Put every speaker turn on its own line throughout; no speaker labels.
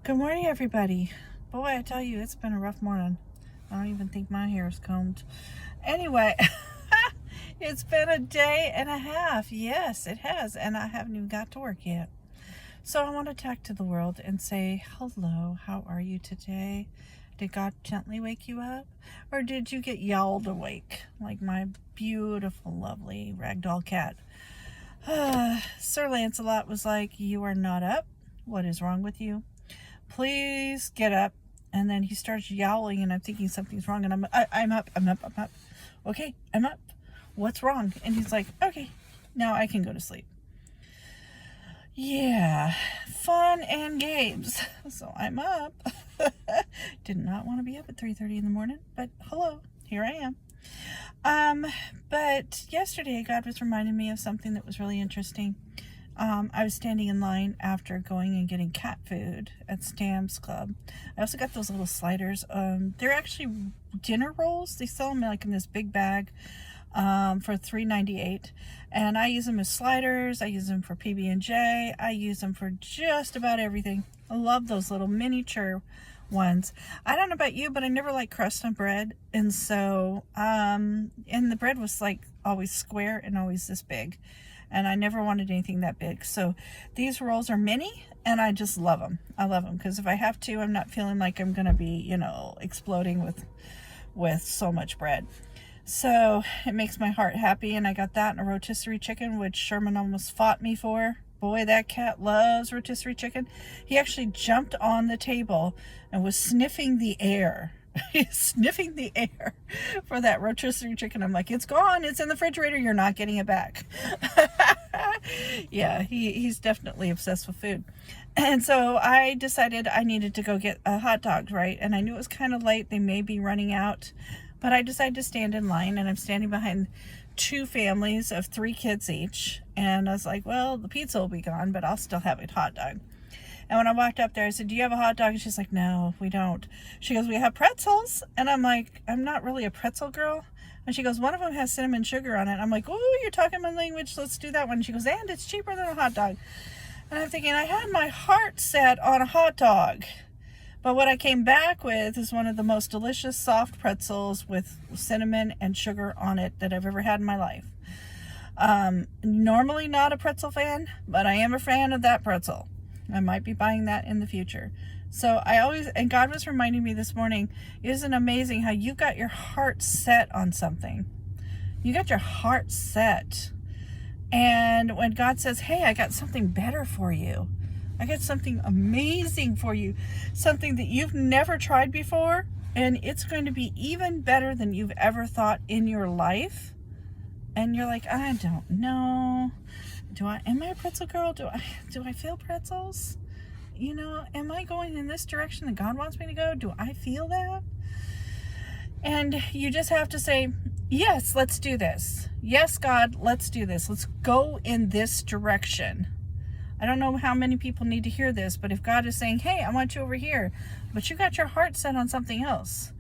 Good morning, everybody. Boy, I tell you, it's been a rough morning. I don't even think my hair is combed. Anyway, it's been a day and a half. Yes, it has. And I haven't even got to work yet. So I want to talk to the world and say, hello, how are you today? Did God gently wake you up? Or did you get yowled awake like my beautiful, lovely ragdoll cat? Sir Lancelot was like, you are not up. What is wrong with you? Please get up. And then he starts yowling, and I'm thinking something's wrong. And I'm up. Okay, I'm up. What's wrong? And he's like, okay, now I can go to sleep. Yeah, fun and games. So I'm up. Did not want to be up at 3:30 in the morning, but hello, here I am. But yesterday God was reminding me of something that was really interesting. I was standing in line after going and getting cat food at Sam's Club. I also got those little sliders. They're actually dinner rolls. They sell them like in this big bag for $3.98. And I use them as sliders. I use them for PB&J. I use them for just about everything. I love those little miniature ones. I don't know about you, but I never like crust on bread. And so, and the bread was like always square and always this big. And I never wanted anything that big. So these rolls are mini, and I just love them. I love them because if I have to, I'm not feeling like I'm going to be, exploding with so much bread. So it makes my heart happy, and I got that and a rotisserie chicken, which Sherman almost fought me for. Boy, that cat loves rotisserie chicken. He actually jumped on the table and was sniffing the air. He's sniffing the air for that rotisserie chicken. I'm like, it's gone. It's in the refrigerator. You're not getting it back. Yeah, he's definitely obsessed with food. And so I decided I needed to go get a hot dog, right? And I knew it was kind of late. They may be running out. But I decided to stand in line, and I'm standing behind two families of 3 kids each. And I was like, well, the pizza will be gone, but I'll still have a hot dog. And when I walked up there, I said, do you have a hot dog? And she's like, no, we don't. She goes, we have pretzels. And I'm like, I'm not really a pretzel girl. And she goes, one of them has cinnamon sugar on it. I'm like, oh, you're talking my language. Let's do that one. And she goes, and it's cheaper than a hot dog. And I'm thinking, I had my heart set on a hot dog. But what I came back with is one of the most delicious soft pretzels with cinnamon and sugar on it that I've ever had in my life. Normally not a pretzel fan, but I am a fan of that pretzel. I might be buying that in the future. So and God was reminding me this morning, isn't it amazing how you got your heart set on something? You got your heart set. And when God says, hey, I got something better for you. I got something amazing for you. Something that you've never tried before. And it's going to be even better than you've ever thought in your life. And you're like, I don't know. Am I a pretzel girl? Do I feel pretzels? Am I going in this direction that God wants me to go? Do I feel that? And you just have to say, yes, let's do this. Yes, God, let's do this. Let's go in this direction. I don't know how many people need to hear this, but if God is saying, hey, I want you over here, but you got your heart set on something else,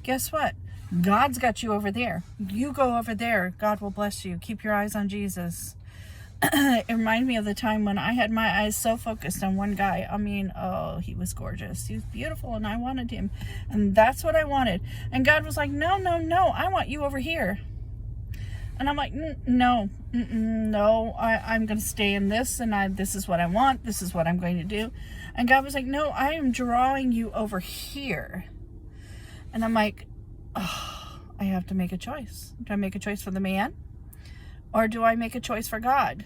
guess what? God's got you over there. You go over there. God will bless you. Keep your eyes on Jesus. It reminded me of the time when I had my eyes so focused on one guy. I mean, oh, he was gorgeous. He was beautiful, and I wanted him. And that's what I wanted. And God was like, no, I want you over here. And I'm like, no, I'm going to stay in this, and this is what I want. This is what I'm going to do. And God was like, no, I am drawing you over here. And I'm like, oh, I have to make a choice. Do I make a choice for the man? Or do I make a choice for God?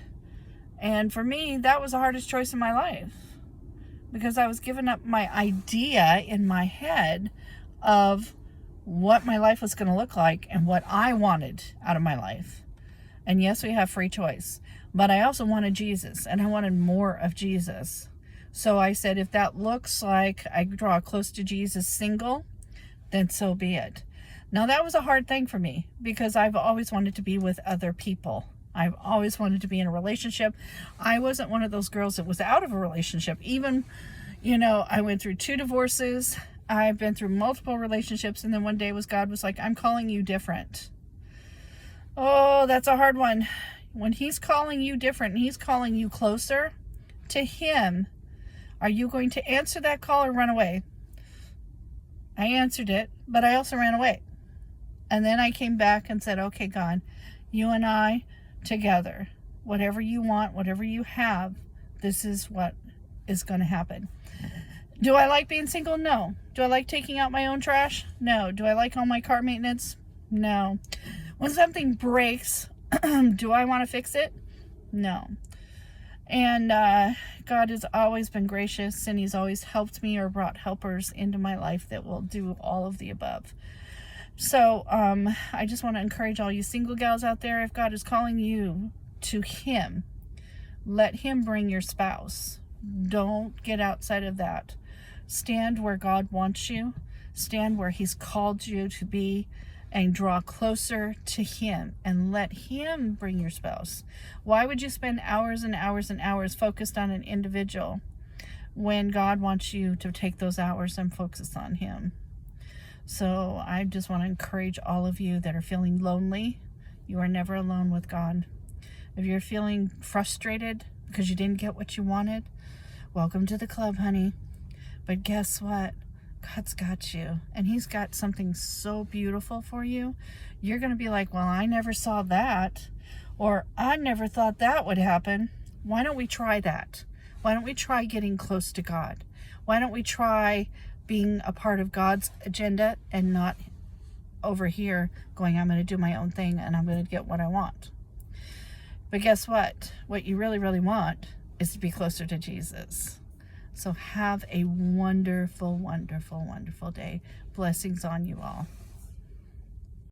And for me, that was the hardest choice in my life. Because I was giving up my idea in my head of what my life was going to look like and what I wanted out of my life. And yes, we have free choice. But I also wanted Jesus, and I wanted more of Jesus. So I said, if that looks like I draw close to Jesus single, then so be it. Now, that was a hard thing for me because I've always wanted to be with other people. I've always wanted to be in a relationship. I wasn't one of those girls that was out of a relationship. Even, I went through 2 divorces. I've been through multiple relationships. And then one day God was like, I'm calling you different. Oh, that's a hard one. When he's calling you different and he's calling you closer to him, Are you going to answer that call or run away? I answered it, but I also ran away. And then I came back and said, okay, God, you and I together, whatever you want, whatever you have, this is what is going to happen. Do I like being single? No. Do I like taking out my own trash? No. Do I like all my car maintenance? No. When something breaks, do I want to fix it? No. And God has always been gracious, and he's always helped me or brought helpers into my life that will do all of the above. So I just want to encourage all you single gals out there, if God is calling you to him, let him bring your spouse. Don't get outside of that. Stand where God wants you. Stand where he's called you to be, and draw closer to him and let him bring your spouse. Why would you spend hours and hours and hours focused on an individual when God wants you to take those hours and focus on him? So I just want to encourage all of you that are feeling lonely. You are never alone with God. If you're feeling frustrated because you didn't get what you wanted, welcome to the club, honey. But guess what? God's got you, and he's got something so beautiful for you. You're going to be like, well, I never saw that, or I never thought that would happen. Why don't we try that? Why don't we try getting close to God? Why don't we try being a part of God's agenda and not over here going, I'm going to do my own thing and I'm going to get what I want? But guess what? What you really, really want is to be closer to Jesus. So have a wonderful, wonderful, wonderful day. Blessings on you all.